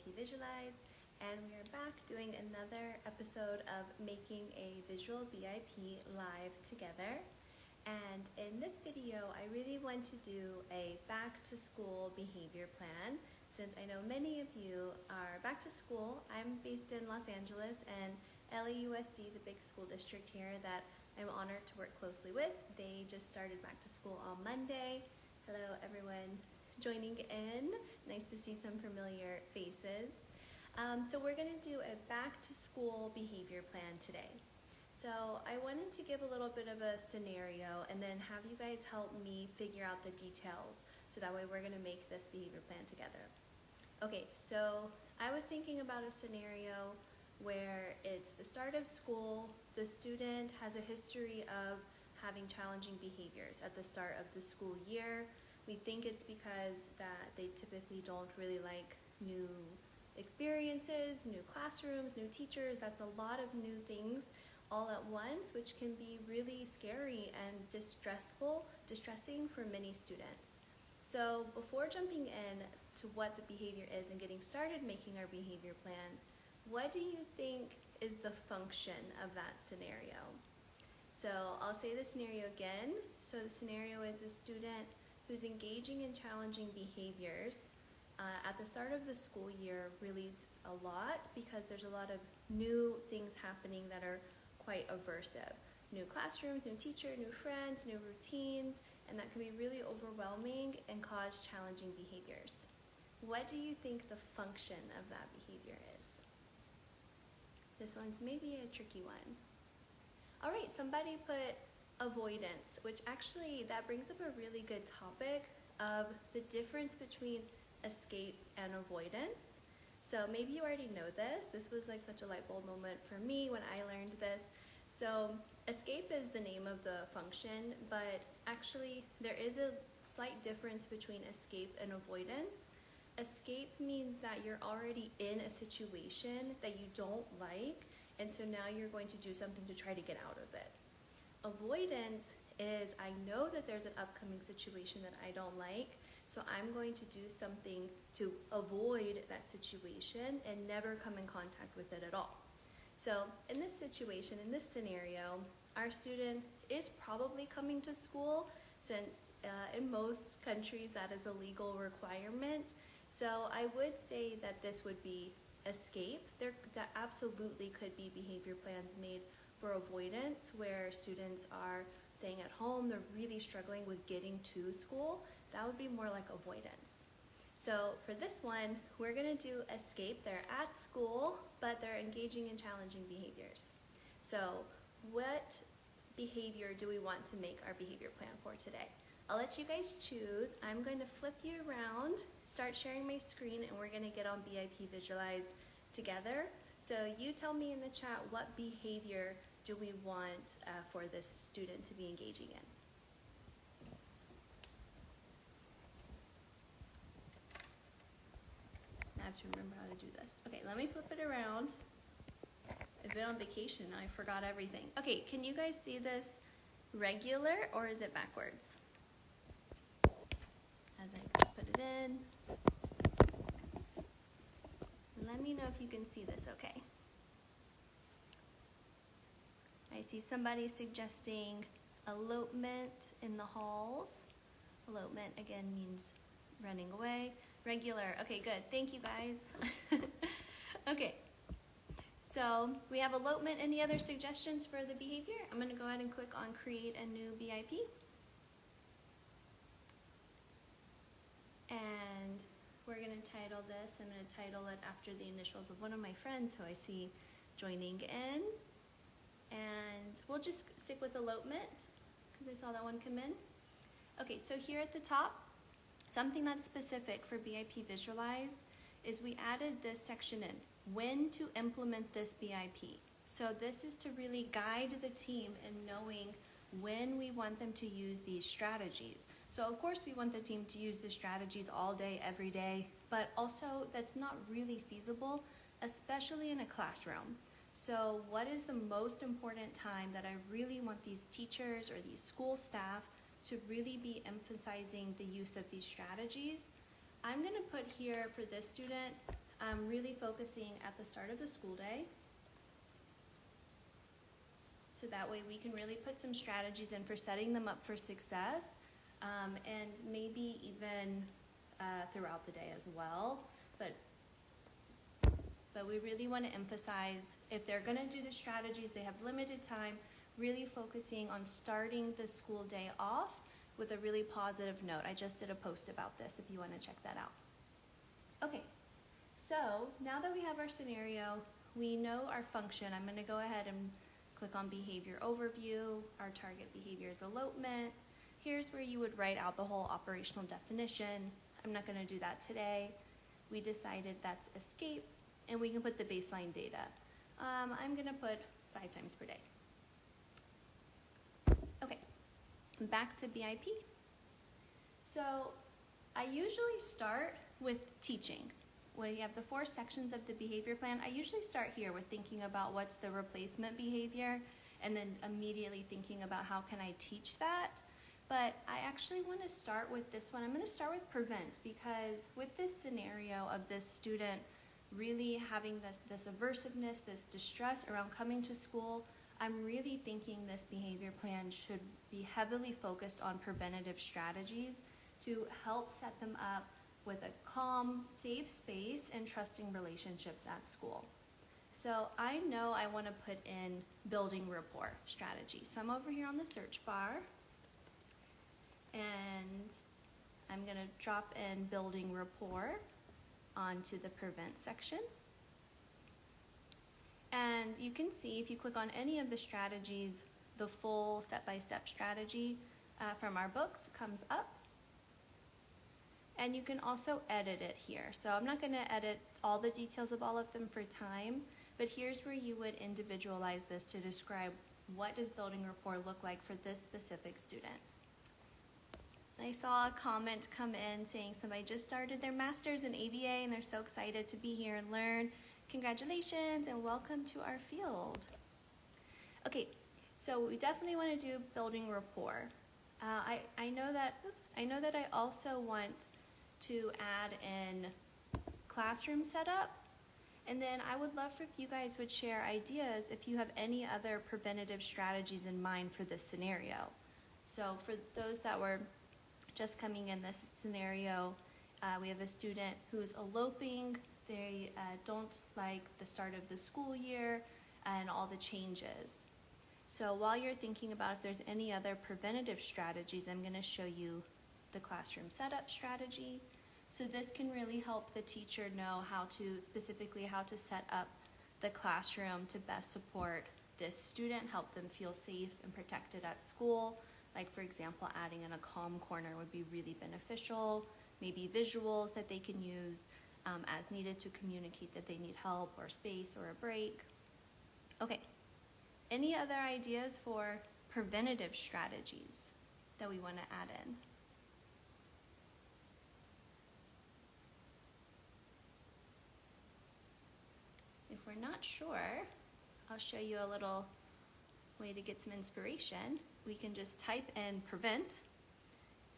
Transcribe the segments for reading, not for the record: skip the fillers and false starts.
BIP Visualized, and we are back doing another episode of making a visual BIP live together. And in this video, I really want to do a back to school behavior plan. Since I know many of you are back to school, I'm based in Los Angeles, and LAUSD, the big school district here that I'm honored to work closely with, they just started back to school on Monday. Hello everyone joining in. Nice to see some familiar faces. So we're going to do a back to school behavior plan today. So I wanted to give a little bit of a scenario and then have you guys help me figure out the details, so that way we're going to make this behavior plan together. Okay, so I was thinking about a scenario where it's the start of school, the student has a history of having challenging behaviors at the start of the school year. We think it's because that they typically don't really like new experiences, new classrooms, new teachers. That's a lot of new things all at once, which can be really scary and distressing for many students. So before jumping in to what the behavior is and getting started making our behavior plan, what do you think is the function of that scenario? So I'll say the scenario again. So the scenario is a student who's engaging in challenging behaviors at the start of the school year really a lot, because there's a lot of new things happening that are quite aversive. New classrooms, new teacher, new friends, new routines, and that can be really overwhelming and cause challenging behaviors. What do you think the function of that behavior is? This one's maybe a tricky one. All right, somebody put avoidance, which actually that brings up a really good topic of the difference between escape and avoidance. So maybe you already know this. This was like such a light bulb moment for me when I learned this. So escape is the name of the function, but actually there is a slight difference between escape and avoidance. Escape means that you're already in a situation that you don't like, and so now you're going to do something to try to get out of it. Avoidance is, I know that there's an upcoming situation that I don't like, so I'm going to do something to avoid that situation and never come in contact with it at all. So in this situation, in this scenario, our student is probably coming to school, since in most countries that is a legal requirement. So I would say that this would be escape. There absolutely could be behavior plans made for avoidance, where students are staying at home, they're really struggling with getting to school. That would be more like avoidance. So for this one, we're going to do escape. They're at school, but they're engaging in challenging behaviors. So what behavior do we want to make our behavior plan for today? I'll let you guys choose. I'm going to flip you around, start sharing my screen, and we're going to get on BIP Visualized together. So you tell me in the chat, what behavior do we want for this student to be engaging in? I have to remember how to do this. Okay, let me flip it around. I've been on vacation, I forgot everything. Okay, can you guys see this regular, or is it backwards? As I put it in. Let me know if you can see this okay. I see somebody suggesting elopement in the halls. Elopement again means running away. Regular, okay, good, thank you guys. Okay, so we have elopement. Any other suggestions for the behavior? I'm gonna go ahead and click on create a new BIP. And we're gonna title this, I'm gonna title it after the initials of one of my friends who I see joining in. And we'll just stick with elopement, because I saw that one come in. Okay, so here at the top, something that's specific for BIP Visualized is we added this section in, when to implement this BIP. So this is to really guide the team in knowing when we want them to use these strategies. So of course we want the team to use the strategies all day, every day, but also that's not really feasible, especially in a classroom. So what is the most important time that I really want these teachers or these school staff to really be emphasizing the use of these strategies? I'm going to put here for this student really focusing at the start of the school day. So that way we can really put some strategies in for setting them up for success, and maybe even throughout the day as well. But we really want to emphasize, if they're going to do the strategies, they have limited time, really focusing on starting the school day off with a really positive note. I just did a post about this if you want to check that out. Okay, so now that we have our scenario, we know our function. I'm going to go ahead and click on Behavior Overview. Our target behavior is elopement. Here's where you would write out the whole operational definition. I'm not going to do that today. We decided that's escape, and we can put the baseline data. I'm going to put 5 times per day. Okay, back to BIP. So I usually start with teaching. When you have the 4 sections of the behavior plan, I usually start here with thinking about what's the replacement behavior, and then immediately thinking about how can I teach that. But I actually want to start with this one. I'm going to start with prevent, because with this scenario of this student really having this aversiveness, this distress around coming to school, I'm really thinking this behavior plan should be heavily focused on preventative strategies to help set them up with a calm, safe space and trusting relationships at school. So I know I want to put in building rapport strategy. So I'm over here on the search bar, and I'm going to drop in building rapport onto the prevent section. And you can see, if you click on any of the strategies, the full step-by-step strategy from our books comes up. And you can also edit it here. So I'm not going to edit all the details of all of them for time, but here's where you would individualize this to describe what does building rapport look like for this specific student. I saw a comment come in saying somebody just started their master's in ABA and they're so excited to be here and learn. Congratulations and welcome to our field. Okay, so we definitely want to do building rapport. I know that I also want to add in classroom setup, and then I would love if you guys would share ideas if you have any other preventative strategies in mind for this scenario. So for those that were just coming in this scenario, we have a student who's eloping. They don't like the start of the school year and all the changes. So while you're thinking about if there's any other preventative strategies, I'm going to show you the classroom setup strategy. So this can really help the teacher know specifically how to set up the classroom to best support this student, help them feel safe and protected at school. Like, for example, adding in a calm corner would be really beneficial. Maybe visuals that they can use as needed to communicate that they need help or space or a break. Okay. Any other ideas for preventative strategies that we want to add in? If we're not sure, I'll show you a little way to get some inspiration. We can just type in prevent,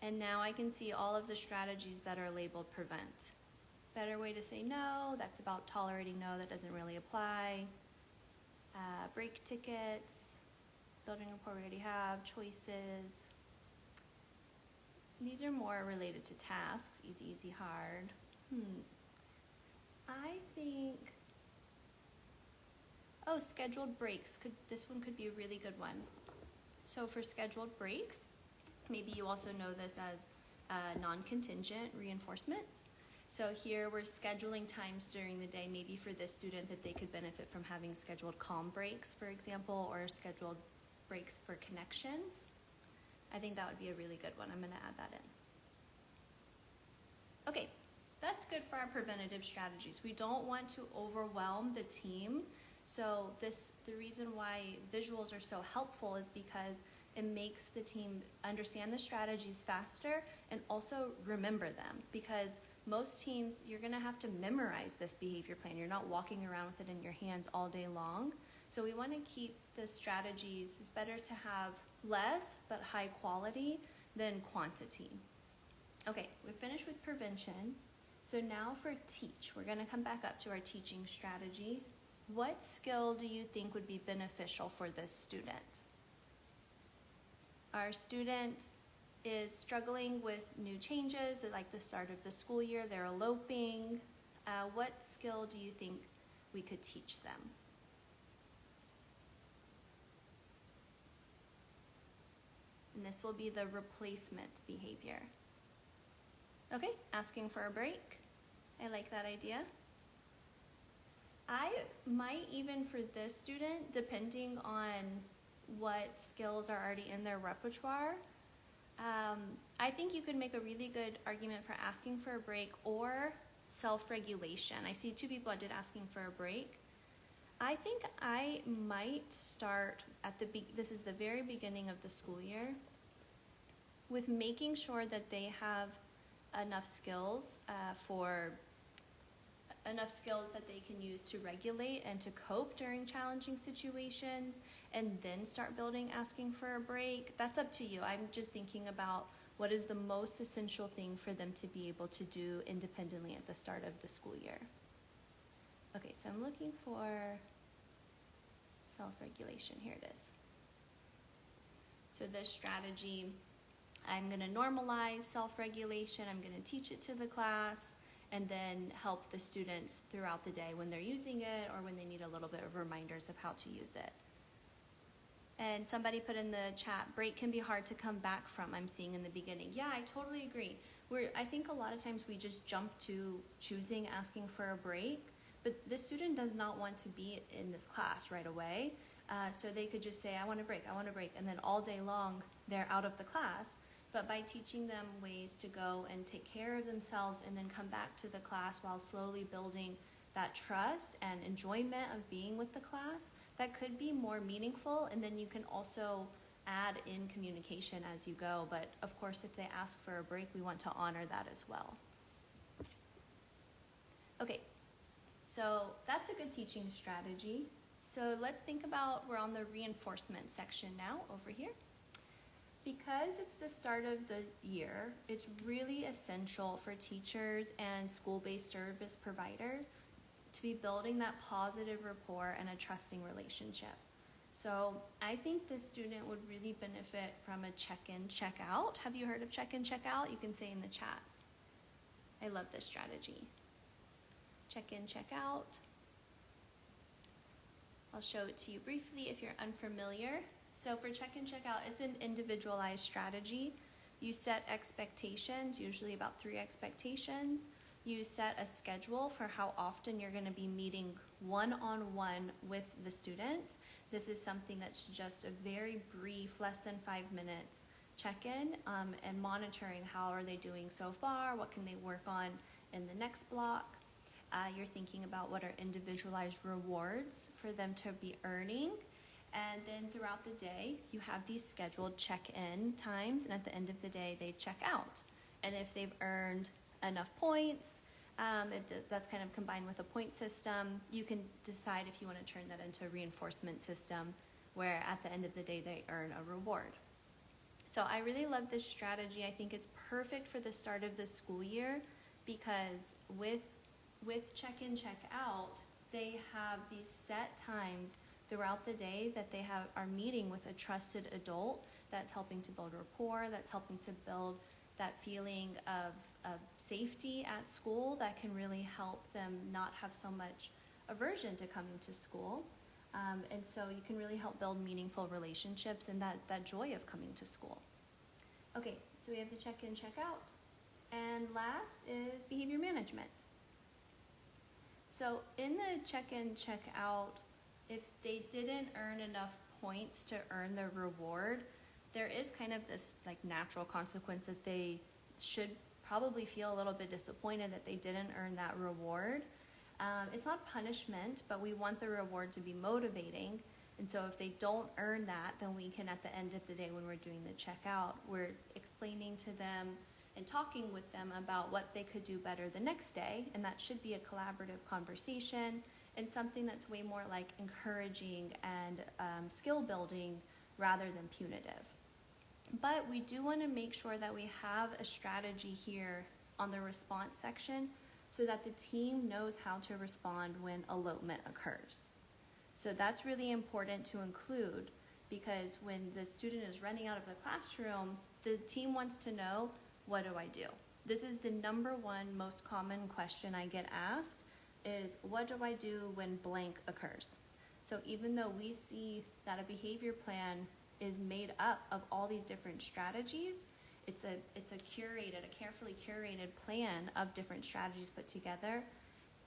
and now I can see all of the strategies that are labeled prevent. Better way to say no, that's about tolerating no, that doesn't really apply. Break tickets, building rapport we already have, choices. These are more related to tasks, easy, easy, hard. I think, scheduled breaks. This one could be a really good one. So for scheduled breaks, maybe you also know this as non-contingent reinforcement. So here we're scheduling times during the day, maybe for this student that they could benefit from having scheduled calm breaks, for example, or scheduled breaks for connections. I think that would be a really good one. I'm going to add that in. Okay, that's good for our preventative strategies. We don't want to overwhelm the team. So the reason why visuals are so helpful is because it makes the team understand the strategies faster and also remember them, because most teams, you're going to have to memorize this behavior plan. You're not walking around with it in your hands all day long. So we want to keep the strategies. It's better to have less but high quality than quantity. Okay, we finished with prevention. So now for teach, we're going to come back up to our teaching strategy. What skill do you think would be beneficial for this student? Our student is struggling with new changes, like the start of the school year, they're eloping. What skill do you think we could teach them? And this will be the replacement behavior. Okay, asking for a break. I like that idea. I might even for this student, depending on what skills are already in their repertoire, I think you could make a really good argument for asking for a break or self-regulation. I see two people that did asking for a break. I think I might start at this is the very beginning of the school year, with making sure that they have enough skills that they can use to regulate and to cope during challenging situations, and then start building asking for a break. That's up to you. I'm just thinking about what is the most essential thing for them to be able to do independently at the start of the school year. Okay, so I'm looking for self-regulation. Here it is. So this strategy, I'm going to normalize self-regulation. I'm going to teach it to the class, and then help the students throughout the day when they're using it or when they need a little bit of reminders of how to use it. And somebody put in the chat, break can be hard to come back from, I'm seeing in the beginning. Yeah, I totally agree. I think a lot of times we just jump to choosing asking for a break, but the student does not want to be in this class right away. So they could just say, I want a break, and then all day long they're out of the class. But by teaching them ways to go and take care of themselves and then come back to the class while slowly building that trust and enjoyment of being with the class, that could be more meaningful. And then you can also add in communication as you go. But of course, if they ask for a break, we want to honor that as well. Okay, so that's a good teaching strategy. So let's think about, we're on the reinforcement section now over here. Because it's the start of the year, it's really essential for teachers and school-based service providers to be building that positive rapport and a trusting relationship. So I think the student would really benefit from a check-in, check-out. Have you heard of check-in, check-out? You can say in the chat. I love this strategy. Check-in, check-out. I'll show it to you briefly if you're unfamiliar. So for check-in, check-out, it's an individualized strategy. You set expectations, usually about 3 expectations. You set a schedule for how often you're going to be meeting one-on-one with the student. This is something that's just a very brief, less than 5 minutes check-in, and monitoring how are they doing so far, what can they work on in the next block. You're thinking about what are individualized rewards for them to be earning. And then throughout the day, you have these scheduled check-in times, and at the end of the day, they check out. And if they've earned enough points, that's kind of combined with a point system, you can decide if you want to turn that into a reinforcement system, where at the end of the day, they earn a reward. So I really love this strategy. I think it's perfect for the start of the school year, because with check-in, check-out, they have these set times throughout the day that they are meeting with a trusted adult that's helping to build rapport, that's helping to build that feeling of safety at school that can really help them not have so much aversion to coming to school. And so you can really help build meaningful relationships and that joy of coming to school. Okay, so we have the check-in, check-out. And last is behavior management. So in the check-in, check-out, if they didn't earn enough points to earn the reward, there is kind of this like natural consequence that they should probably feel a little bit disappointed that they didn't earn that reward. It's not punishment, but we want the reward to be motivating. And so if they don't earn that, then we can, at the end of the day when we're doing the checkout, we're explaining to them and talking with them about what they could do better the next day. And that should be a collaborative conversation and something that's way more like encouraging and skill building rather than punitive. But we do want to make sure that we have a strategy here on the response section so that the team knows how to respond when elopement occurs. So that's really important to include, because when the student is running out of the classroom, the team wants to know, what do I do? This is the number one most common question I get asked is, what do I do when blank occurs? So even though we see that a behavior plan is made up of all these different strategies, it's a carefully curated plan of different strategies put together.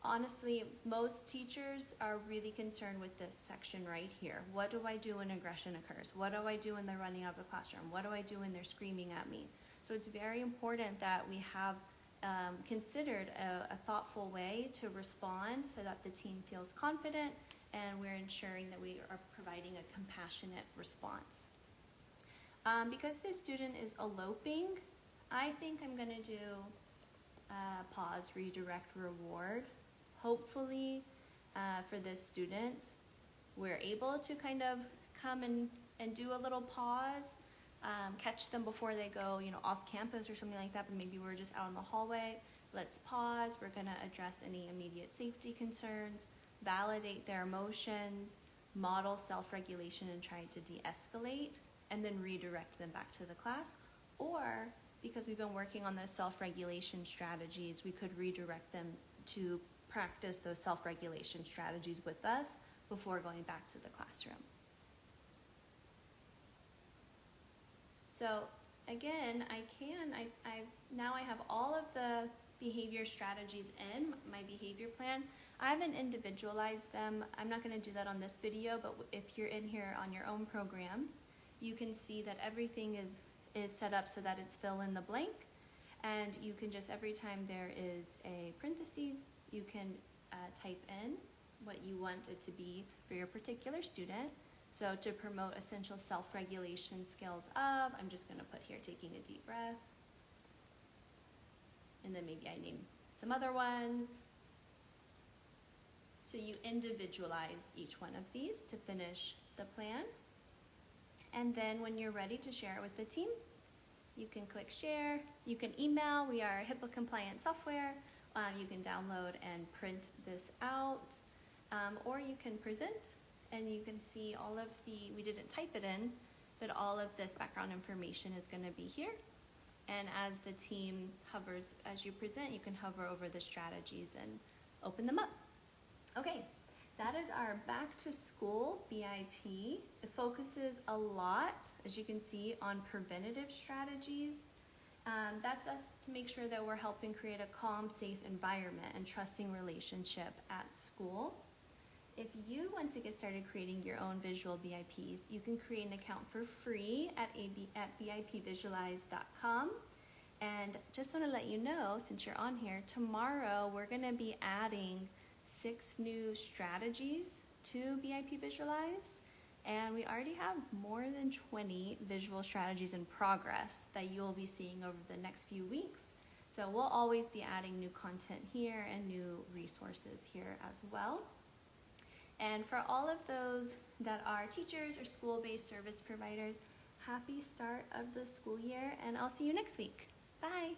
Honestly, most teachers are really concerned with this section right here. What do I do when aggression occurs? What do I do when they're running out of the classroom? What do I do when they're screaming at me? So it's very important that we have considered a thoughtful way to respond so that the team feels confident and we're ensuring that we are providing a compassionate response. Because this student is eloping, I think I'm going to do pause, redirect, reward. Hopefully for this student, we're able to kind of come and do a little pause, catch them before they go, off campus or something like that, but maybe we're just out in the hallway. Let's pause. We're going to address any immediate safety concerns, validate their emotions, model self-regulation and try to de-escalate, and then redirect them back to the class. Or, because we've been working on those self-regulation strategies, we could redirect them to practice those self-regulation strategies with us before going back to the classroom. So again, now I have all of the behavior strategies in my behavior plan. I haven't individualized them. I'm not going to do that on this video, but if you're in here on your own program, you can see that everything is set up so that it's fill in the blank, and you can just, every time there is a parentheses, you can type in what you want it to be for your particular student. So to promote essential self-regulation skills of, I'm just going to put here taking a deep breath, and then maybe I name some other ones. So you individualize each one of these to finish the plan. And then when you're ready to share it with the team, you can click share. You can email. We are HIPAA compliant software. You can download and print this out, or you can present, and you can see all of we didn't type it in, but all of this background information is going to be here. And as the team hovers, as you present, you can hover over the strategies and open them up. Okay. That is our back to school BIP. It focuses a lot, as you can see, on preventative strategies. That's us to make sure that we're helping create a calm, safe environment and trusting relationship at school. If you want to get started creating your own visual BIPs, you can create an account for free at BIPVisualized.com. And just want to let you know, since you're on here, tomorrow we're going to be adding 6 new strategies to BIP Visualized, and we already have more than 20 visual strategies in progress that you'll be seeing over the next few weeks. So we'll always be adding new content here and new resources here as well. And for all of those that are teachers or school-based service providers, happy start of the school year, and I'll see you next week. Bye.